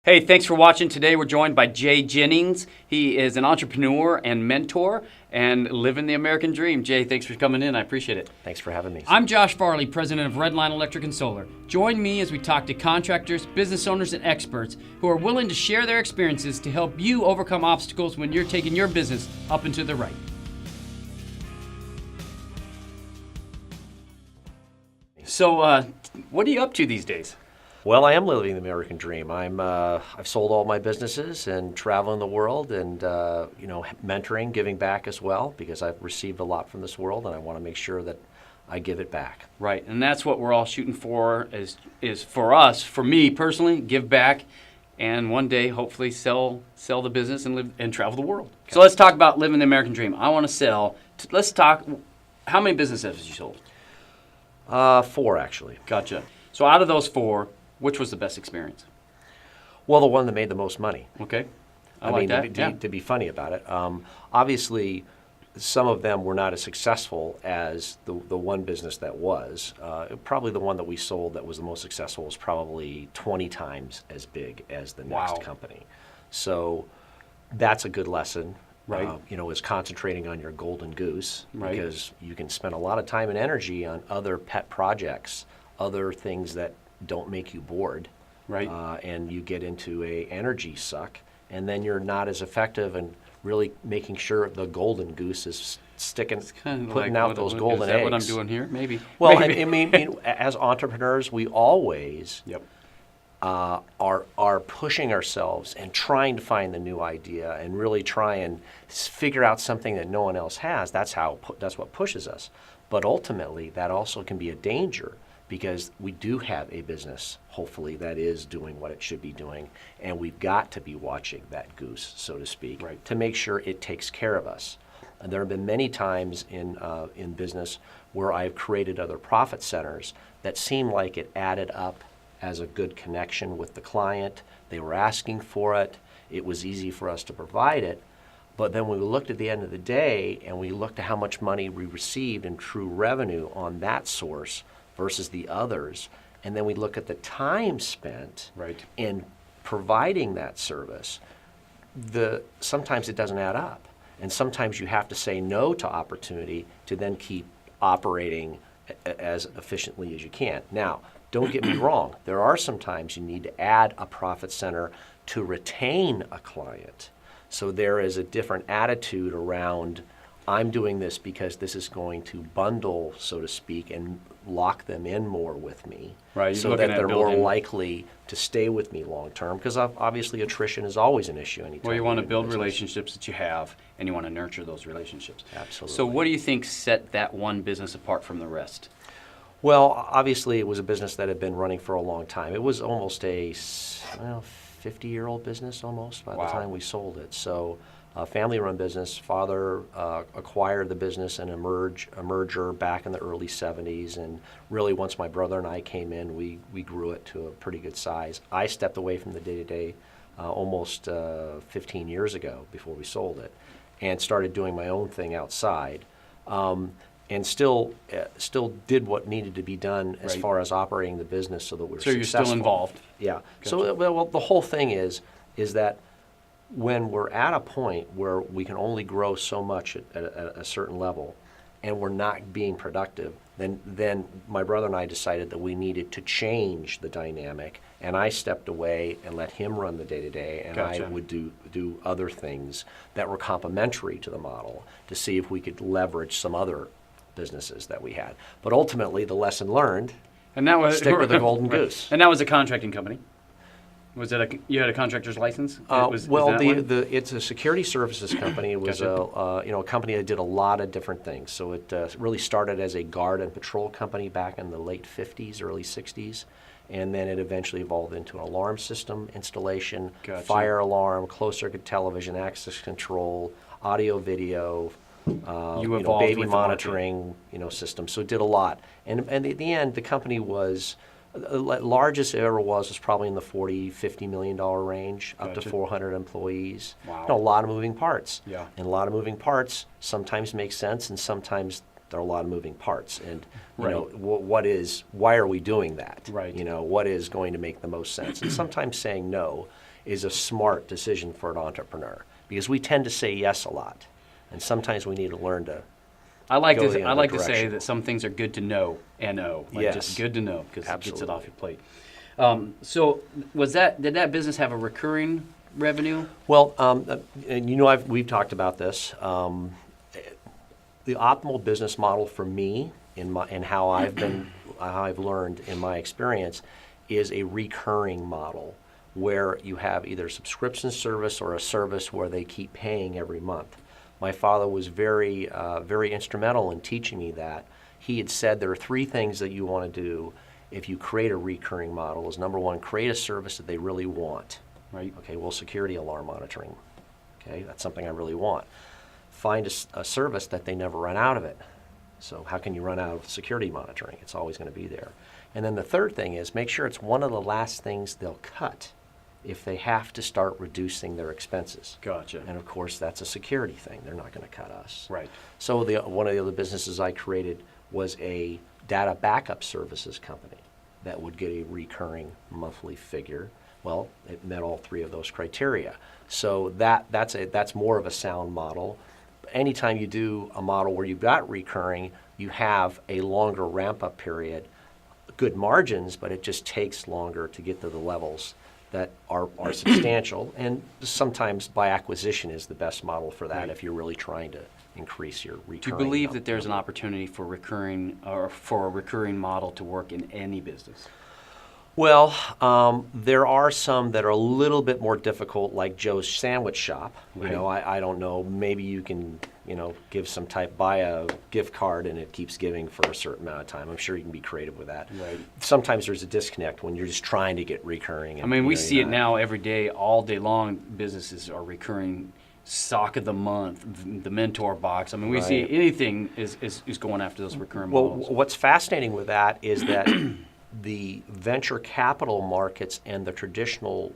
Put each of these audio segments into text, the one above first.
Hey, thanks for watching. Today we're joined by Jennings. He is an entrepreneur and mentor and living the American dream. Jay, thanks for coming in. I appreciate it. Thanks for having me. I'm Josh Farley, president of Redline Electric and Solar. Join me as we talk to contractors, business owners, and experts who are willing to share their experiences to help you overcome obstacles when you're taking your business up and to the right. So, what are you up to these days? Well, I am living the American dream. I've sold all my businesses and traveling the world and mentoring, giving back as well, because I've received a lot from this world and I want to make sure that I give it back. Right, and that's what we're all shooting for is for us, for me personally, give back and one day hopefully sell the business and live and travel the world. Okay. So let's talk about living the American dream. I want to sell. Let's talk, how many businesses have you sold? 4 actually. Gotcha. So out of those 4, which was the best experience? Well, the one that made the most money. Okay. I mean, to be funny about it, obviously some of them were not as successful as the one business that was. Probably the one that we sold that was the most successful was probably 20 times as big as the next company. So that's a good lesson. Right. Is concentrating on your golden goose, right, because you can spend a lot of time and energy on other pet projects, other things that don't make you bored, right? And you get into a energy suck, and then you're not as effective in really making sure the golden goose is sticking, putting out those golden eggs. Is that what I'm doing here? Maybe. Well, Maybe. I mean, as entrepreneurs, we always are pushing ourselves and trying to find the new idea and really try and figure out something that no one else has. That's what pushes us. But ultimately, that also can be a danger, because we do have a business, hopefully, that is doing what it should be doing, and we've got to be watching that goose, so to speak, right, to make sure it takes care of us. And there have been many times in business where I've created other profit centers that seem like it added up as a good connection with the client. They were asking for it. It was easy for us to provide it. But then when we looked at the end of the day and we looked at how much money we received in true revenue on that source versus the others, and then we look at the time spent in providing that service, sometimes it doesn't add up. And sometimes you have to say no to opportunity to then keep operating as efficiently as you can. Now, don't get me wrong, there are some times you need to add a profit center to retain a client. So there is a different attitude around, I'm doing this because this is going to bundle, so to speak, and lock them in more with me, so that they're more likely to stay with me long term, because obviously attrition is always an issue anytime. Well, you want to build relationships that you have, and you want to nurture those relationships. Absolutely. So what do you think set that one business apart from the rest? Well, obviously it was a business that had been running for a long time. It was almost a 50-year-old business almost by the time we sold it. So a family-run business. Father acquired the business in a merger back in the early 70s, and really once my brother and I came in, we grew it to a pretty good size. I stepped away from the day-to-day almost 15 years ago before we sold it, and started doing my own thing outside. And still did what needed to be done as far as operating the business so that we're successful. So you're still involved? Yeah. Gotcha. So well, the whole thing is that when we're at a point where we can only grow so much at a certain level, and we're not being productive, then my brother and I decided that we needed to change the dynamic, and I stepped away and let him run the day-to-day, and I would do other things that were complementary to the model to see if we could leverage some other businesses that we had. But ultimately, the lesson learned, and that was stick with the golden goose. And that was a contracting company? Was it you had a contractor's license? It's a security services company. It was a company that did a lot of different things. So it really started as a guard and patrol company back in the late 50s, early 60s. And then it eventually evolved into an alarm system installation, fire alarm, closed circuit television, access control, audio, video, baby monitoring, system. So it did a lot. And at the end, the company was, the largest it ever was probably in the $40-50 million range, up to 400 employees. Wow. A lot of moving parts. Yeah. And a lot of moving parts sometimes make sense, and sometimes there are a lot of moving parts. And why are we doing that? Right. What is going to make the most sense? And sometimes saying no is a smart decision for an entrepreneur because we tend to say yes a lot, and sometimes we need to learn to. I like go the to other say direction. that some things are good to know, N-O, like Yes. just good to know because it gets it off Absolutely. your plate. So did that business have a recurring revenue? Well, and we've talked about this. The optimal business model for me and how I've learned in my experience is a recurring model where you have either a subscription service or a service where they keep paying every month. My father was very instrumental in teaching me that. He had said there are 3 things that you want to do if you create a recurring model. Is number 1, create a service that they really want. Right. Okay, well, security alarm monitoring. Okay, that's something I really want. Find a service that they never run out of it. So how can you run out of security monitoring? It's always going to be there. And then the third thing is make sure it's one of the last things they'll cut if they have to start reducing their expenses. Gotcha. And of course, that's a security thing. They're not going to cut us. Right. So one of the other businesses I created was a data backup services company that would get a recurring monthly figure. Well, it met all 3 of those criteria. So that's more of a sound model. Anytime you do a model where you've got recurring, you have a longer ramp-up period, good margins, but it just takes longer to get to the levels that are substantial. And sometimes by acquisition is the best model for that Right. if you're really trying to increase your recurring. Do you believe that there's an opportunity for recurring or for a recurring model to work in any business? Well, there are some that are a little bit more difficult, like Joe's Sandwich Shop. Right. You know, I don't know, maybe you can, give some buy a gift card and it keeps giving for a certain amount of time. I'm sure you can be creative with that. Right. Sometimes there's a disconnect when you're just trying to get recurring. I mean, we see it now every day, all day long. Businesses are recurring. Sock of the month, the mentor box. I mean, we see Right. anything is going after those recurring Well, models. what's fascinating with that is that the venture capital markets and the traditional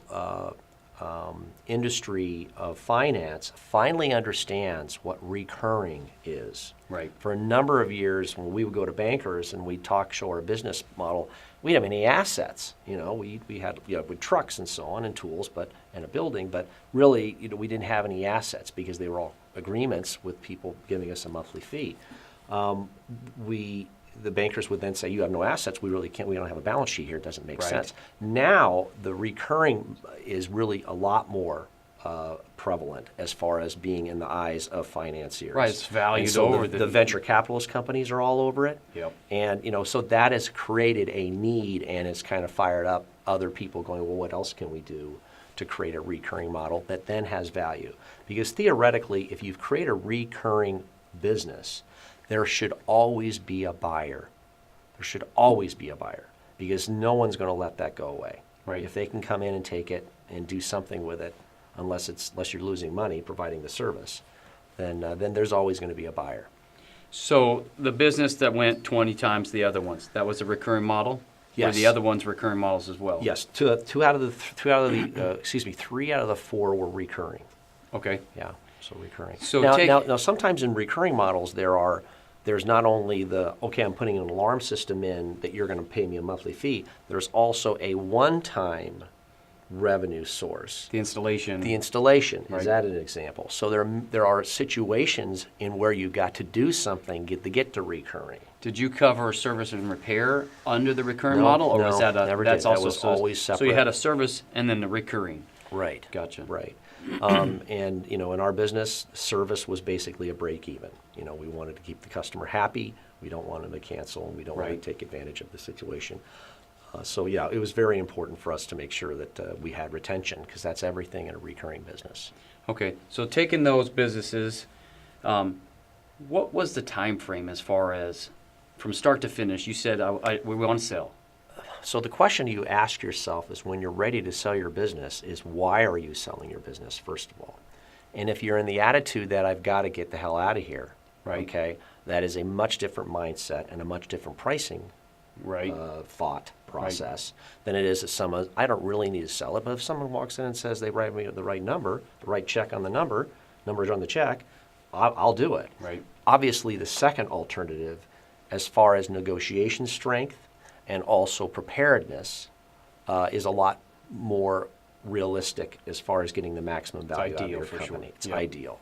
industry of finance finally understands what recurring is. Right. For a number of years, when we would go to bankers and we'd show our business model, we didn't have any assets. We had with trucks and so on and tools, and a building, but really we didn't have any assets because they were all agreements with people giving us a monthly fee. The bankers would then say, you have no assets, we really can't, we don't have a balance sheet here, it doesn't make Right. sense. Now, the recurring is really a lot more prevalent as far as being in the eyes of financiers. Right, it's valued And so over the venture capitalist companies are all over it. Yep. And, so that has created a need and it's kind of fired up other people going, well, what else can we do to create a recurring model that then has value? Because theoretically, if you've created a recurring business, there should always be a buyer. There should always be a buyer because no one's going to let that go away. Right. If they can come in and take it and do something with it, unless you're losing money providing the service, then there's always going to be a buyer. So the business that went 20 times the other ones, that was a recurring model? Yes. Or the other ones recurring models as well? Yes, 3 out of the 4 were recurring. Okay. Yeah, so recurring. So now, sometimes in recurring models there's not only I'm putting an alarm system in that you're going to pay me a monthly fee. There's also a one-time revenue source. The installation. The installation Right. is that an example? So there are situations in where you got to do something to get to recurring. Did you cover service and repair under the recurring No, model, or no, was that never that's did. That also was always So you separate. had a service and then the recurring. Right. Gotcha. Right. And in our business, service was basically a break even. We wanted to keep the customer happy. We don't want them to cancel, and we don't want Right. to take advantage of the situation. So yeah, it was very important for us to make sure that we had retention because that's everything in a recurring business. Okay, so taking those businesses, what was the time frame as far as from start to finish? You said we want to sell. So the question you ask yourself is when you're ready to sell your business is why are you selling your business, first of all? And if you're in the attitude that I've got to get the hell out of here, Right. okay, that is a much different mindset and a much different pricing Right. thought process than it is if someone, I don't really need to sell it, but if someone walks in and says they write me the right number, the right check on the numbers on the check, I'll do it. Right. Obviously, the second alternative, as far as negotiation strength and also preparedness, is a lot more realistic as far as getting the maximum value out of ideal your for company. sure. It's Yep. ideal.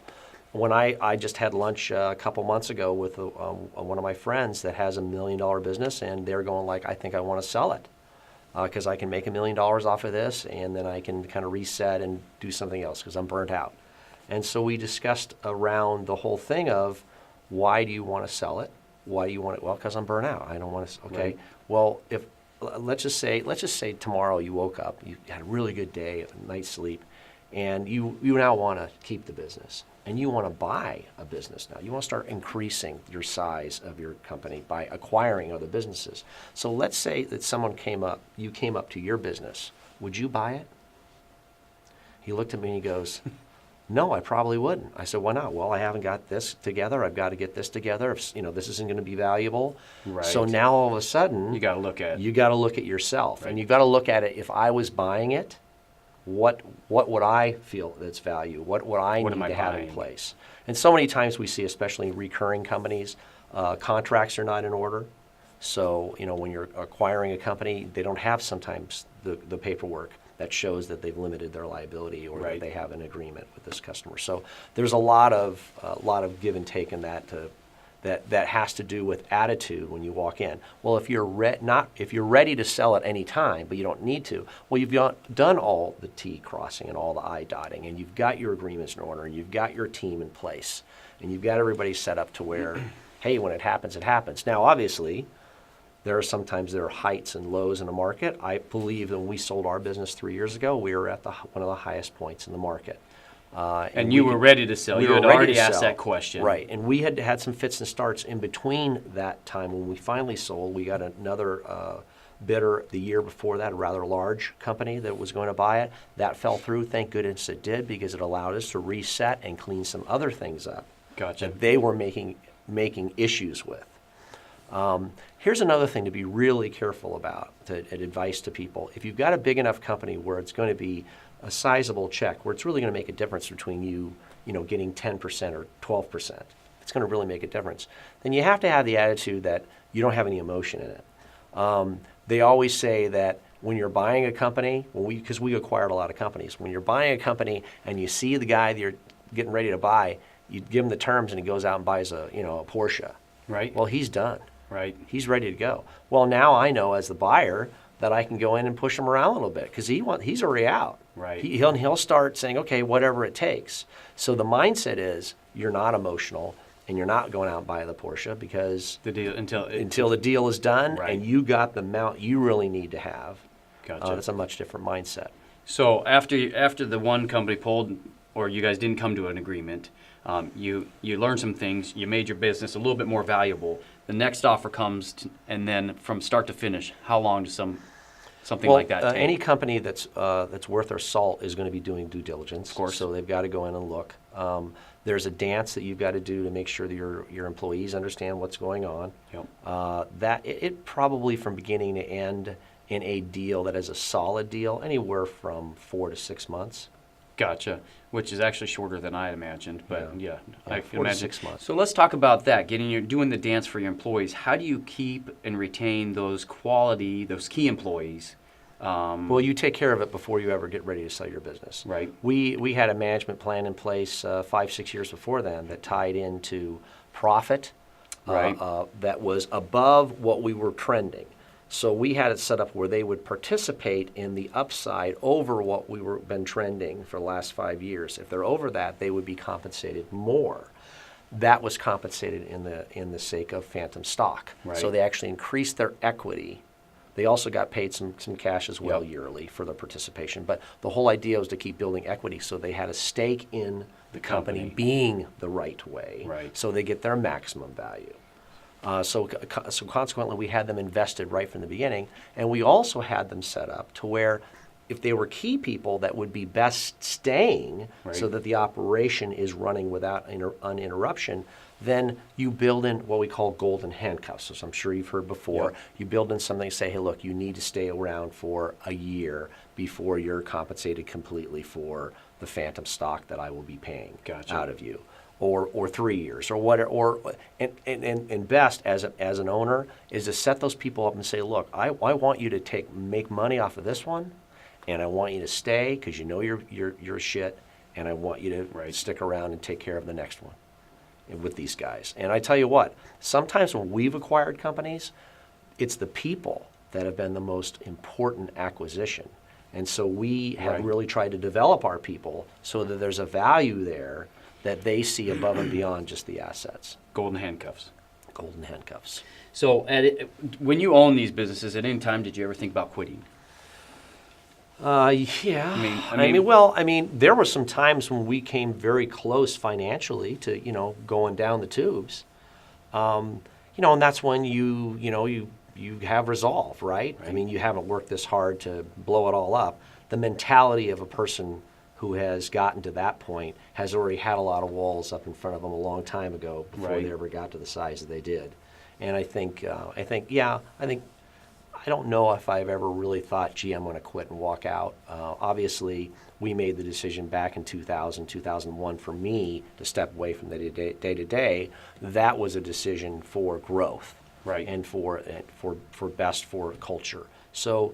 When I just had lunch a couple months ago with one of my friends that has $1 million business, and they're going like, I think I want to sell it because I can make $1 million off of this, and then I can kind of reset and do something else because I'm burnt out. And so we discussed around the whole thing of, why do you want to sell it? Why do you want it? Well, because I'm burnt out. I don't want to. Okay. Right. Well, if let's just say tomorrow you woke up, you had a really good day, a night's sleep, and you now want to keep the business, and you want to buy a business now. You want to start increasing your size of your company by acquiring other businesses. So let's say that you came up to your business. Would you buy it? He looked at me and he goes, no, I probably wouldn't. I said, why not? Well, I haven't got this together. I've got to get this together. If, this isn't going to be valuable. Right. So now all of a sudden, You got to look at. you got to look at yourself, Right. and you've got to look at it. If I was buying it, what would I feel that's value? What would I What am need I to have in buying? place? And so many times we see, especially in recurring companies, contracts are not in order. So when you're acquiring a company, they don't have sometimes the paperwork that shows that they've limited their liability or Right. that they have an agreement with this customer. So there's a lot of give and take in that that has to do with attitude when you walk in. Well, if you're ready to sell at any time, but you don't need to, well, you've done all the T crossing and all the I dotting, and you've got your agreements in order, and you've got your team in place, and you've got everybody set up to where, hey, when it happens, it happens. Now, obviously, there are heights and lows in the market. I believe that when we sold our business 3 years ago, we were at one of the highest points in the market. And you were ready to sell. We You were had ready already to asked sell. that question. Right, and we had some fits and starts in between that time when we finally sold. We got another bidder the year before that, a rather large company that was going to buy it. That fell through. Thank goodness it did, because it allowed us to reset and clean some other things up Gotcha. that they were making issues with. Here's another thing to be really careful about, advice to people. If you've got a big enough company where it's going to be a sizable check, where it's really going to make a difference between you getting 10% or 12%, it's going to really make a difference, then you have to have the attitude that you don't have any emotion in it. They always say that when you're buying a company, because we acquired a lot of companies, when you're buying a company and you see the guy that you're getting ready to buy, you give him the terms and he goes out and buys a Porsche. Right. Well, he's done. Right. He's ready to go. Well, now I know as the buyer that I can go in and push him around a little bit because he's already out. Right. He'll start saying, okay, whatever it takes. So the mindset is you're not emotional and you're not going out and buying the Porsche because The deal until the deal is done Right. and you got the amount you really need to have. Gotcha. That's a much different mindset. So after the one company pulled, or you guys didn't come to an agreement, you learned some things. You made your business a little bit more valuable. The next offer comes, and then from start to finish, how long does something like that take? Any company that's worth their salt is going to be doing due diligence. Of course. So they've got to go in and look. There's a dance that you've got to do to make sure that your employees understand what's going on. Yep. It probably from beginning to end in a deal that is a solid deal, anywhere from 4 to 6 months. Gotcha. Which is actually shorter than I had imagined, but yeah, I can 4 to imagine. 6 months. So let's talk about that. Doing the dance for your employees. How do you keep and retain those key employees? Well, you take care of it before you ever get ready to sell your business. Right. We had a management plan in place 5-6 years before then that tied into profit. Right. That was above what we were trending. So we had it set up where they would participate in the upside over what we were been trending for the last 5 years. If they're over that, they would be compensated more. That was compensated in the sake of phantom stock. Right. So they actually increased their equity. They also got paid some cash as well Yep. yearly for their participation. But the whole idea was to keep building equity, so they had a stake in the company being the right way. Right. So they get their maximum value. So consequently, we had them invested right from the beginning, and we also had them set up to where if they were key people that would be best staying Right. so that the operation is running without uninterruption, then you build in what we call golden handcuffs, as I'm sure you've heard before. Yep. You build in something, say, hey, look, you need to stay around for a year before you're compensated completely for the phantom stock that I will be paying Gotcha. out of you. Or 3 years, or whatever, and best as an owner is to set those people up and say, look, I want you to make money off of this one, and I want you to stay because you know you're shit, and I want you to stick around and take care of the next one with these guys. And I tell you what, sometimes when we've acquired companies, it's the people that have been the most important acquisition. And so we have really tried to develop our people so that there's a value there that they see above and beyond just the assets. Golden handcuffs. Golden handcuffs. So when you own these businesses, at any time did you ever think about quitting? Yeah. I mean, there were some times when we came very close financially to, going down the tubes. And that's when you have resolve, right? I mean, you haven't worked this hard to blow it all up. The mentality of a person who has gotten to that point has already had a lot of walls up in front of them a long time ago before they ever got to the size that they did. And I don't know if I've ever really thought, gee, I'm going to quit and walk out. Obviously, we made the decision back in 2001 for me to step away from the day-to-day. That was a decision for growth, and for best for culture. So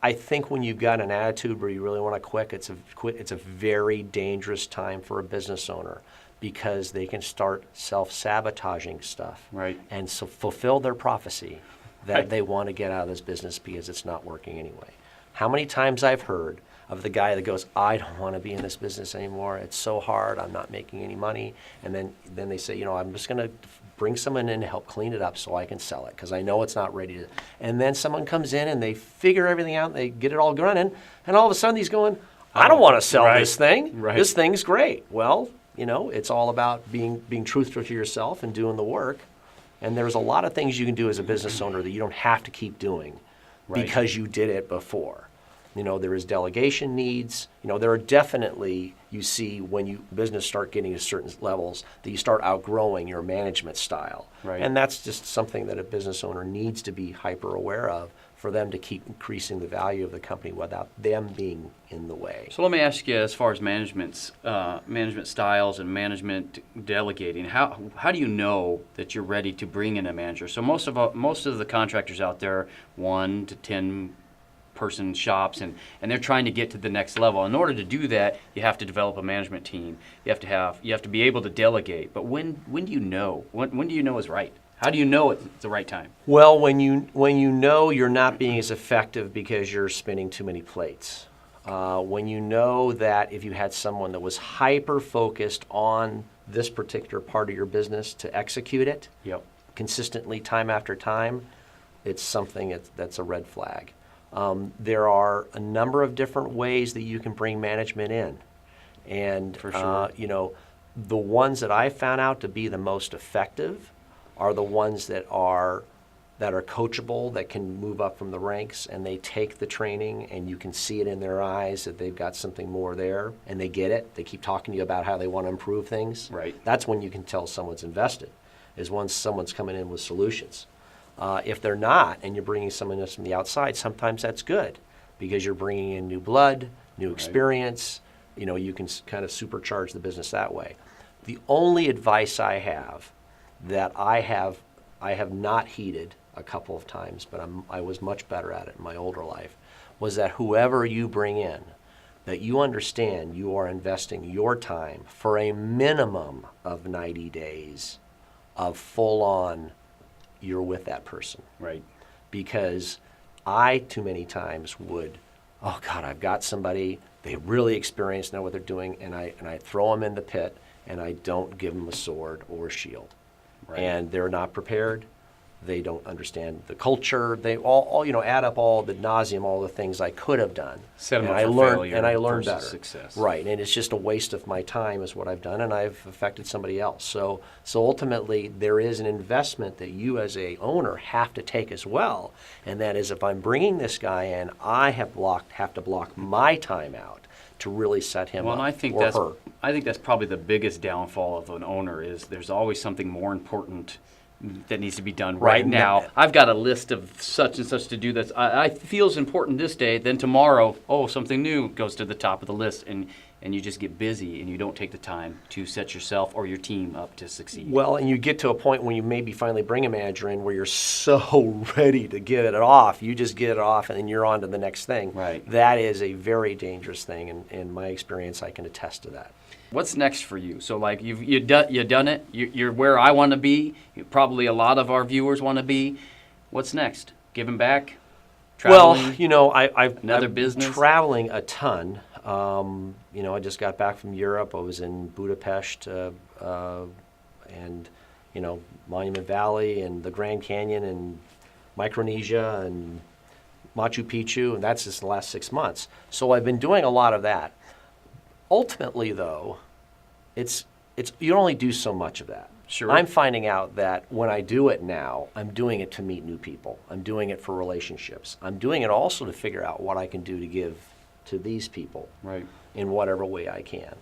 I think when you've got an attitude where you really want to quit, it's a very dangerous time for a business owner, because they can start self-sabotaging stuff and so fulfill their prophecy that they want to get out of this business because it's not working anyway. How many times I've heard of the guy that goes, I don't want to be in this business anymore. It's so hard. I'm not making any money. And then they say, I'm just going to bring someone in to help clean it up so I can sell it because I know it's not ready to. And then someone comes in and they figure everything out and they get it all running. And all of a sudden he's going, I don't want to sell this thing. This thing's great. Well, it's all about being truthful to yourself and doing the work. And there's a lot of things you can do as a business owner that you don't have to keep doing because you did it before. There is delegation needs. There are definitely, you see when business start getting to certain levels that you start outgrowing your management style. And that's just something that a business owner needs to be hyper aware of for them to keep increasing the value of the company without them being in the way. So let me ask you, as far as management styles and management delegating, how do you know that you're ready to bring in a manager? So most of the contractors out there, 1 to 10 person shops, and they're trying to get to the next level. In order to do that, you have to develop a management team. You have to be able to delegate. But when do you know? When do you know is right? How do you know it's the right time? Well, when you know you're not being as effective because you're spinning too many plates. When you know that if you had someone that was hyper focused on this particular part of your business to execute it consistently time after time, it's something that's a red flag. There are a number of different ways that you can bring management in. And, for sure. The ones that I found out to be the most effective are the ones that are coachable, that can move up from the ranks, and they take the training and you can see it in their eyes that they've got something more there and they get it. They keep talking to you about how they want to improve things. That's when you can tell someone's invested, is once someone's coming in with solutions. If they're not, and you're bringing someone else from the outside, sometimes that's good because you're bringing in new blood, new experience. You can kind of supercharge the business that way. The only advice I have that I have not heeded a couple of times, but I was much better at it in my older life, was that whoever you bring in, that you understand you are investing your time for a minimum of 90 days of full-on you're with that person. Because I, too many times, would, oh God, I've got somebody, they really experienced, know what they're doing, and I throw them in the pit, and I don't give them a sword or a shield. And they're not prepared. They don't understand the culture. They all add up all the nauseum, all the things I could have done. Set them up for failure and I learned better. Success. And it's just a waste of my time is what I've done, and I've affected somebody else. So ultimately, there is an investment that you as a owner have to take as well, and that is if I'm bringing this guy in, I have to block my time out to really set him up. And I think that's probably the biggest downfall of an owner is there's always something more important that needs to be done right now. I've got a list of such and such to do that I feels important this day. Then tomorrow, something new goes to the top of the list, and and you just get busy and you don't take the time to set yourself or your team up to succeed. Well, and you get to a point when you maybe finally bring a manager in where you're so ready to get it off. You just get it off and then you're on to the next thing. Right. That is a very dangerous thing, and in my experience, I can attest to that. What's next for you? So like you've done it. You're where I want to be. Probably a lot of our viewers want to be. What's next? Giving back? Traveling? Well, you know, I've business? traveling a ton. You know, I just got back from Europe. I was in Budapest and, you know, Monument Valley and the Grand Canyon and Micronesia and Machu Picchu, and that's just the last 6 months. So I've been doing a lot of that. Ultimately, though, it's you only do so much of that. Sure. I'm finding out that when I do it now, I'm doing it to meet new people. I'm doing it for relationships. I'm doing it also to figure out what I can do to give to these people, Right. in whatever way I can.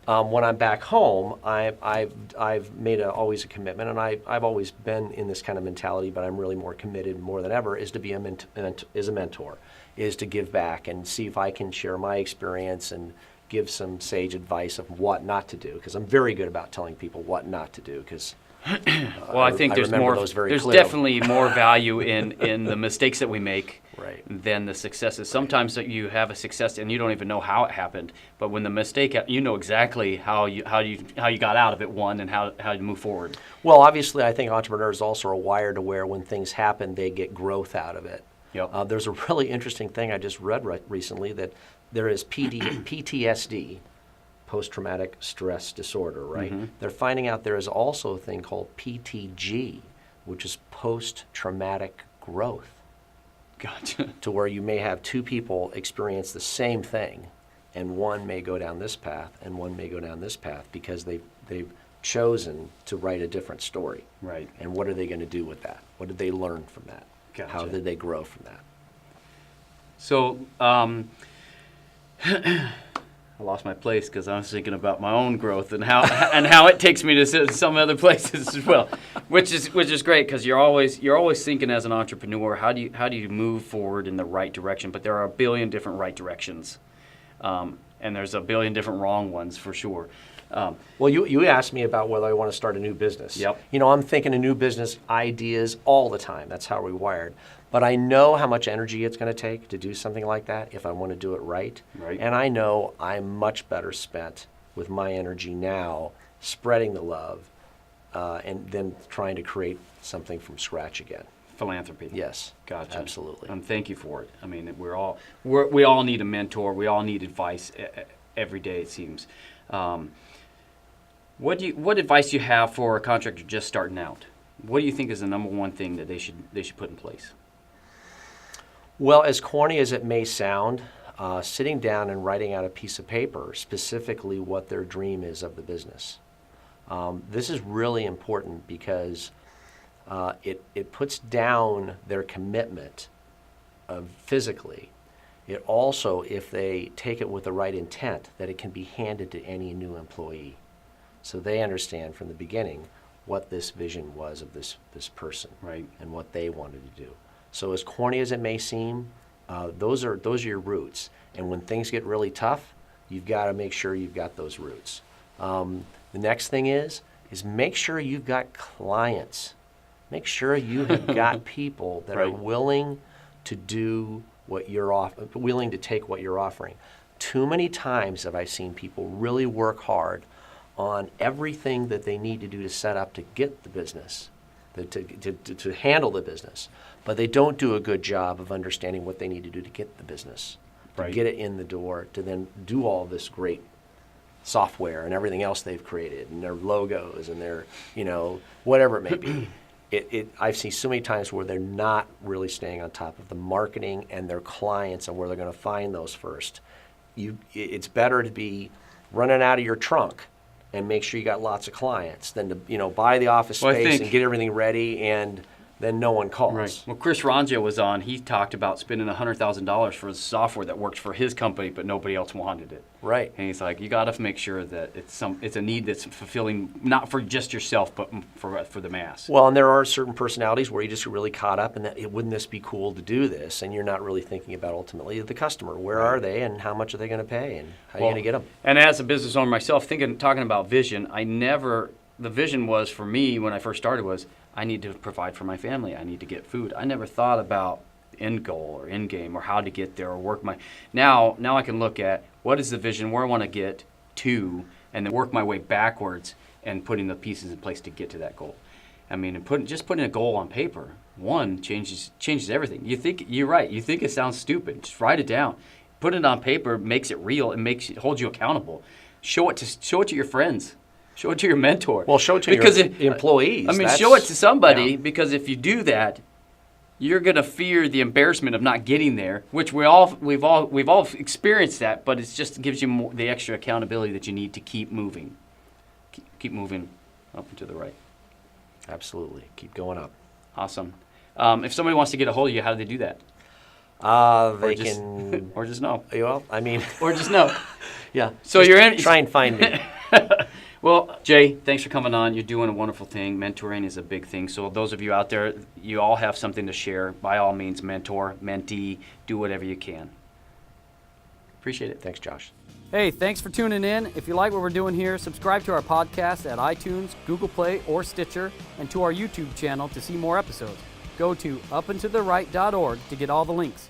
When I'm back home, I've made always a commitment, and I've always been in this kind of mentality, but I'm really more committed more than ever, is to be a mentor, is to give back and see if I can share my experience and give some sage advice of what not to do, because I'm very good about telling people what not to do, because Well, I think there's remember those very there's clearly. definitely more value in the mistakes that we make Right. than the successes. Sometimes that you have a success and you don't even know how it happened, but when the mistake, you know exactly how you got out of it, one, and how to move forward. Well, obviously, I think entrepreneurs also are wired to where when things happen, they get growth out of it. Yep. There's a really interesting thing I just read recently, that there is PTSD, post-traumatic stress disorder, right? Mm-hmm. They're finding out there is also a thing called PTG, which is post-traumatic growth, Gotcha. to where you may have two people experience the same thing, and one may go down this path and one may go down this path because they've chosen to write a different story. Right. And what are they going to do with that? What did they learn from that? Gotcha. How did they grow from that? So, I lost my place because I was thinking about my own growth and how it takes me to some other places as well, which is great, because you're always thinking as an entrepreneur, how do you move forward in the right direction? But there are a billion different right directions, and there's a billion different wrong ones for sure. Well, you asked me about whether I want to start a new business. Yep. You know, I'm thinking of new business ideas all the time. That's how we're wired. But I know how much energy it's going to take to do something like that if I want to do it right. Right. And I know I'm much better spent with my energy now spreading the love and then trying to create something from scratch again. Philanthropy. Yes. Gotcha. Absolutely. And thank you for it. I mean, we all need a mentor. We all need advice every day, it seems. What advice do you have for a contractor just starting out? What do you think is the number one thing that they should put in place? Well, as corny as it may sound, sitting down and writing out a piece of paper specifically what their dream is of the business. This is really important because it puts down their commitment physically. It also, if they take it with the right intent, that it can be handed to any new employee. So they understand from the beginning what this vision was of this person, Right. and what they wanted to do. So as corny as it may seem, those are your roots. And when things get really tough, you've got to make sure you've got those roots. The next thing is make sure you've got clients. Make sure you have got people that are Right. willing to do what you're willing to take what you're offering. Too many times have I seen people really work hard on everything that they need to do to set up to get the business, to handle the business, but they don't do a good job of understanding what they need to do to get the business, to Right. get it in the door, to then do all this great software and everything else they've created, and their logos and their, whatever it may be. I've seen so many times where they're not really staying on top of the marketing and their clients and where they're going to find those first. It's better to be running out of your trunk and make sure you got lots of clients than to buy the office Well, I space think- and get everything ready and then no one calls. Right. Well, Chris Ronja was on. He talked about spending $100,000 for the software that works for his company, but nobody else wanted it. Right. And he's like, you got to make sure that it's a need that's fulfilling, not for just yourself, but for the mass. Well, and there are certain personalities where you just really caught up in that, wouldn't this be cool to do this? And you're not really thinking about ultimately the customer. Where are they and how much are they going to pay and how are you going to get them? And as a business owner myself, talking about vision, the vision was for me when I first started was, I need to provide for my family. I need to get food. I never thought about end goal or end game or how to get there or work my. Now I can look at what is the vision, where I want to get to, and then work my way backwards and putting the pieces in place to get to that goal. I mean, and just putting a goal on paper, changes everything. You're right. You think it sounds stupid. Just write it down. Put it on paper makes it real. It holds you accountable. Show it to your friends. Show it to your mentor. Well, show it to your employees. I mean, show it to somebody because if you do that, you're gonna fear the embarrassment of not getting there, which we've all experienced that. But it just gives you the extra accountability that you need to keep moving, keep moving up and to the right. Absolutely, keep going up. Awesome. If somebody wants to get a hold of you, how do they do that? They can, or just know. Well, I mean, or just know. Yeah. So you're in. Try and find me. Well, Jay, thanks for coming on. You're doing a wonderful thing. Mentoring is a big thing. So those of you out there, you all have something to share. By all means, mentor, mentee, do whatever you can. Appreciate it. Thanks, Josh. Hey, thanks for tuning in. If you like what we're doing here, subscribe to our podcast at iTunes, Google Play, or Stitcher, and to our YouTube channel to see more episodes. Go to upandtotheright.org to get all the links.